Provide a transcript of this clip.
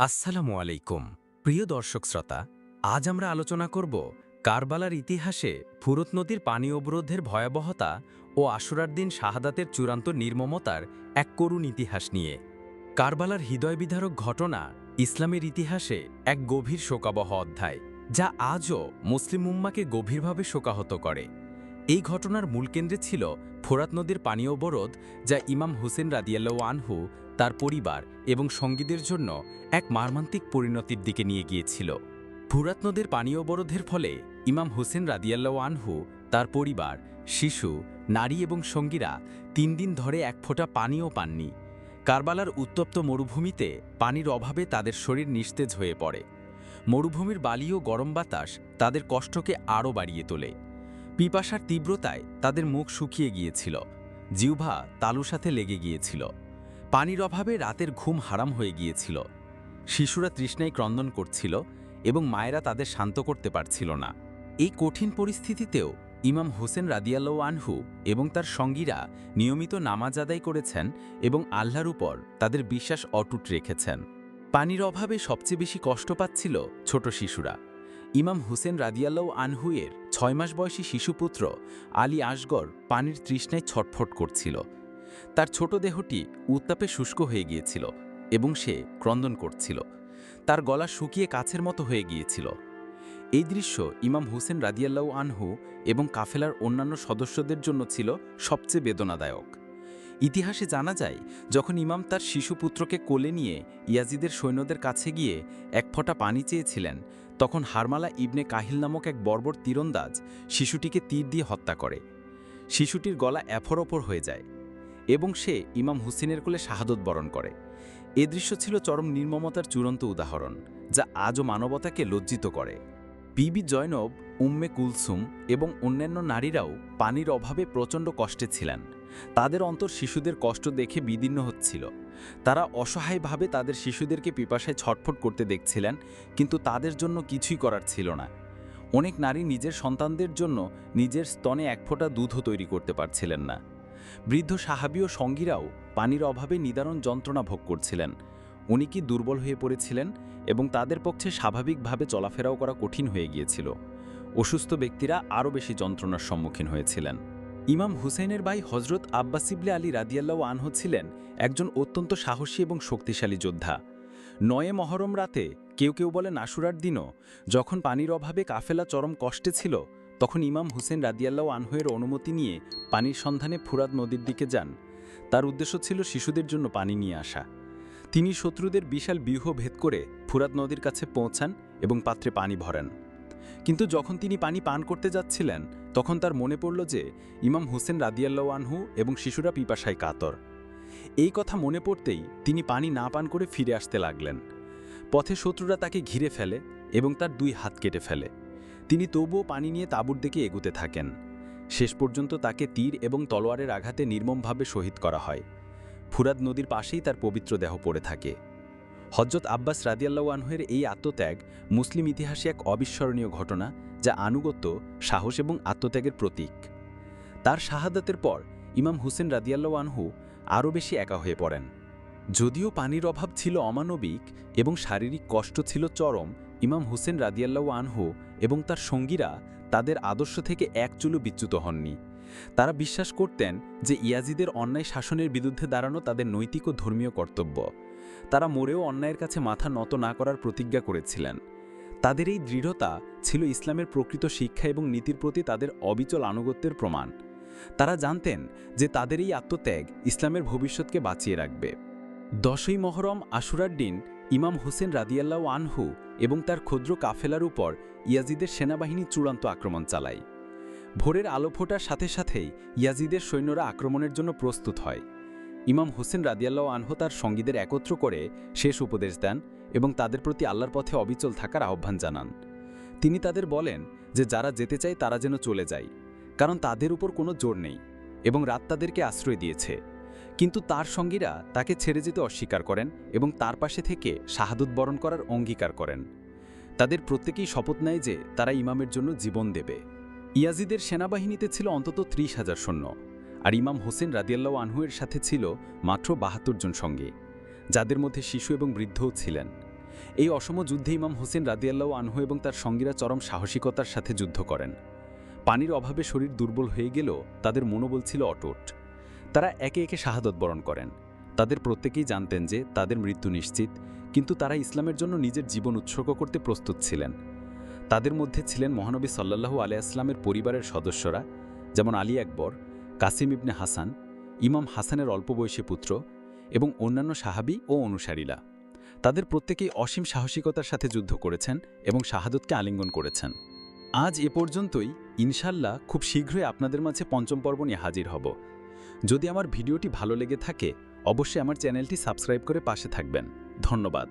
আসসালামু আলাইকুম প্রিয় দর্শক শ্রোতা, আজ আমরা আলোচনা করব কারবালার ইতিহাসে ফুরত নদীর পানি অবরোধের ভয়াবহতা ও আশুরার দিন শাহাদাতের চূড়ান্ত নির্মমতার এক করুণ ইতিহাস নিয়ে। কারবালার হৃদয়বিদারক ঘটনা ইসলামের ইতিহাসে এক গভীর শোকাবহ অধ্যায়, যা আজও মুসলিম উম্মাকে গভীরভাবে শোকাহত করে। এই ঘটনার মূল কেন্দ্রে ছিল ফোরাত নদীর পানি অবরোধ, যা ইমাম হুসেন রাদিয়াল্লাহু আনহু, তার পরিবার এবং সঙ্গীদের জন্য এক মর্মান্তিক পরিণতির দিকে নিয়ে গিয়েছিল। ফুরাত নদীর পানি অবরোধের ফলে ইমাম হুসেন রাদিয়াল্লাহু আনহু, তার পরিবার, শিশু, নারী এবং সঙ্গীরা ৩ দিন ধরে এক ফোঁটা পানিও পাননি। কারবালার উত্তপ্ত মরুভূমিতে পানির অভাবে তাদের শরীর নিস্তেজ হয়ে পড়ে। মরুভূমির বালি ও গরম বাতাস তাদের কষ্টকে আরও বাড়িয়ে তোলে। পিপাসার তীব্রতায় তাদের মুখ শুকিয়ে গিয়েছিল, জিহ্বা তালুর সাথে লেগে গিয়েছিল। পানির অভাবে রাতের ঘুম হারাম হয়ে গিয়েছিল। শিশুরা তৃষ্ণায় ক্রন্দন করছিল এবং মায়েরা তাদের শান্ত করতে পারছিল না। এই কঠিন পরিস্থিতিতেও ইমাম হোসেন রাদিয়াল্লাহু আনহু এবং তার সঙ্গীরা নিয়মিত নামাজ আদায় করেছেন এবং আল্লাহর উপর তাদের বিশ্বাস অটুট রেখেছেন। পানির অভাবে সবচেয়ে বেশি কষ্ট পাচ্ছিল ছোট শিশুরা। ইমাম হুসেন রাদিয়াল্লাহু আনহু এর ৬ মাস বয়সী শিশুপুত্র আলী আসগর পানির তৃষ্ণায় ছটফট করছিল। তার ছোট দেহটি উত্তাপে শুষ্ক হয়ে গিয়েছিল এবং সে ক্রন্দন করছিল। তার গলা শুকিয়ে কাছের মতো হয়ে গিয়েছিল। এই দৃশ্য ইমাম হুসেন রাদিয়াল্লাহু আনহু এবং কাফেলার অন্যান্য সদস্যদের জন্য ছিল সবচেয়ে বেদনাদায়ক। ইতিহাসে জানা যায়, যখন ইমাম তার শিশুপুত্রকে কোলে নিয়ে ইয়াজিদের সৈন্যদের কাছে গিয়ে এক ফোঁটা পানি চেয়েছিলেন, তখন হারমালা ইবনে কাহিল নামক এক বর্বর তীরন্দাজ শিশুটিকে তীর দিয়ে হত্যা করে। শিশুটির গলা এফর-ওপর হয়ে যায় এবং সে ইমাম হুসেনের কোলে শাহাদত বরণ করে। এ দৃশ্য ছিল চরম নির্মমতার চূড়ান্ত উদাহরণ, যা আজও মানবতাকে লজ্জিত করে। বিবি জয়নব, উম্মে কুলসুম এবং অন্যান্য নারীরাও পানির অভাবে প্রচণ্ড কষ্টে ছিলেন। তাদের অন্তর শিশুদের কষ্ট দেখে বিদীর্ণ হচ্ছিল। তারা অসহায়ভাবে তাদের শিশুদেরকে পিপাসায় ছটফট করতে দেখছিলেন, কিন্তু তাদের জন্য কিছুই করার ছিল না। অনেক নারী নিজের সন্তানদের জন্য নিজের স্তনে এক ফোঁটা দুধও তৈরি করতে পারছিলেন না। বৃদ্ধ সাহাবী ও সঙ্গীরাও পানির অভাবে নিদারুণ যন্ত্রণা ভোগ করছিলেন। উনি কি দুর্বল হয়ে পড়েছিলেন এবং তাদের পক্ষে স্বাভাবিকভাবে চলাফেরাও করা কঠিন হয়ে গিয়েছিল। অসুস্থ ব্যক্তিরা আরও বেশি যন্ত্রণার সম্মুখীন হয়েছিলেন। ইমাম হুসেনের ভাই হজরত আব্বাস ইবনে আলী রাদিয়াল্লাহু আনহু ছিলেন একজন অত্যন্ত সাহসী এবং শক্তিশালী যোদ্ধা। ৯ মহরম রাতে, কেউ কেউ বলেন আশুরার দিনও, যখন পানির অভাবে কাফেলা চরম কষ্টে ছিল, তখন ইমাম হুসেন রাদিয়াল্লাহু আনহু এর অনুমতি নিয়ে পানির সন্ধানে ফুরাত নদীর দিকে যান। তার উদ্দেশ্য ছিল শিশুদের জন্য পানি নিয়ে আসা। তিনি শত্রুদের বিশাল ব্যূহ ভেদ করে ফুরাত নদীর কাছে পৌঁছান এবং পাত্রে পানি ভরেন। কিন্তু যখন তিনি পানি পান করতে যাচ্ছিলেন, তখন তার মনে পড়ল যে ইমাম হুসেন রাদিয়াল্লাহু আনহু এবং শিশুরা পিপাসায় কাতর। এই কথা মনে পড়তেই তিনি পানি না পান করে ফিরে আসতে লাগলেন। পথে শত্রুরা তাকে ঘিরে ফেলে এবং তার 2 হাত কেটে ফেলে। তিনি তবুও পানি নিয়ে তাঁবুর দিকে এগুতে থাকেন। শেষ পর্যন্ত তাকে তীর এবং তলোয়ারের আঘাতে নির্মমভাবে শহীদ করা হয়। ফুরাত নদীর পাশেই তার পবিত্র দেহ পড়ে থাকে। হযরত আব্বাস রাদিয়াল্লাহু আনহু এর এই আত্মত্যাগ মুসলিম ইতিহাসে এক অবিস্মরণীয় ঘটনা, যা আনুগত্য, সাহস এবং আত্মত্যাগের প্রতীক। তার শাহাদাতের পর ইমাম হুসেন রাদিয়াল্লাহু আনহু আরও বেশি একা হয়ে পড়েন। যদিও পানির অভাব ছিল অমানবিক এবং শারীরিক কষ্ট ছিল চরম, ইমাম হুসেন রাদিয়াল্লাহু আনহু এবং তার সঙ্গীরা তাদের আদর্শ থেকে এক চুলও বিচ্যুত হননি। তারা বিশ্বাস করতেন যে ইয়াজিদের অন্যায় শাসনের বিরুদ্ধে দাঁড়ানো তাদের নৈতিক ও ধর্মীয় কর্তব্য। তারা মরেও অন্যায়ের কাছে মাথা নত না করার প্রতিজ্ঞা করেছিলেন। তাদের এই দৃঢ়তা ছিল ইসলামের প্রকৃত শিক্ষা এবং নীতির প্রতি তাদের অবিচল আনুগত্যের প্রমাণ। তারা জানতেন যে তাদের এই আত্মত্যাগ ইসলামের ভবিষ্যৎকে বাঁচিয়ে রাখবে। 10ই মহরম আশুরার দিন ইমাম হুসেন রাদিয়াল্লাহু আনহু এবং তার ক্ষুদ্র কাফেলার উপর ইয়াজিদের সেনাবাহিনী চূড়ান্ত আক্রমণ চালায়। ভোরের আলো ফোটার সাথে সাথেই ইয়াজিদের সৈন্যরা আক্রমণের জন্য প্রস্তুত হয়। ইমাম হুসেন রাদিয়াল্লাহু আনহু তার সঙ্গীদের একত্র করে শেষ উপদেশ দেন এবং তাদের প্রতি আল্লাহর পথে অবিচল থাকার আহ্বান জানান। তিনি তাদের বলেন যে যারা যেতে চায় তারা যেন চলে যায়, কারণ তাদের উপর কোনো জোর নেই এবং রাত তাদেরকে আশ্রয় দিয়েছে। কিন্তু তার সঙ্গীরা তাকে ছেড়ে যেতে অস্বীকার করেন এবং তার পাশে থেকে শাহাদত বরণ করার অঙ্গীকার করেন। তাদের প্রত্যেকেই শপথ নেয় যে তারা ইমামের জন্য জীবন দেবে। ইয়াজিদের সেনাবাহিনীতে ছিল অন্তত ৩০,০০০ সৈন্য, আর ইমাম হোসেন রাদিয়াল্লাহু আনহু এর সাথে ছিল মাত্র ৭২ জন সঙ্গী, যাদের মধ্যে শিশু এবং বৃদ্ধও ছিলেন। এই অসম যুদ্ধে ইমাম হোসেন রাদিয়াল্লাহু আনহু এবং তার সঙ্গীরা চরম সাহসিকতার সাথে যুদ্ধ করেন। পানির অভাবে শরীর দুর্বল হয়ে গেলেও তাদের মনোবল ছিল অটুট। তারা একে একে শাহাদত বরণ করেন। তাদের প্রত্যেকেই জানতেন যে তাদের মৃত্যু নিশ্চিত, কিন্তু তারা ইসলামের জন্য নিজের জীবন উৎসর্গ করতে প্রস্তুত ছিলেন। তাদের মধ্যে ছিলেন মহানবী সাল্লাল্লাহু আলাইহি ওয়াসাল্লামের পরিবারের সদস্যরা, যেমন আলী আকবর, কাসিম ইবনে হাসান, ইমাম হাসানের অল্প বয়সী পুত্র এবং অন্যান্য সাহাবী ও অনুসারীরা। তাদের প্রত্যেকেই অসীম সাহসিকতার সাথে যুদ্ধ করেছেন এবং শাহাদতকে আলিঙ্গন করেছেন। আজ এ পর্যন্তই। ইনশাল্লাহ খুব শীঘ্রই আপনাদের মাঝে পঞ্চম পর্ব নিয়ে হাজির হব। যদি আমার ভিডিওটি ভালো লেগে থাকে, অবশ্যই আমার চ্যানেলটি সাবস্ক্রাইব করে পাশে থাকবেন। ধন্যবাদ।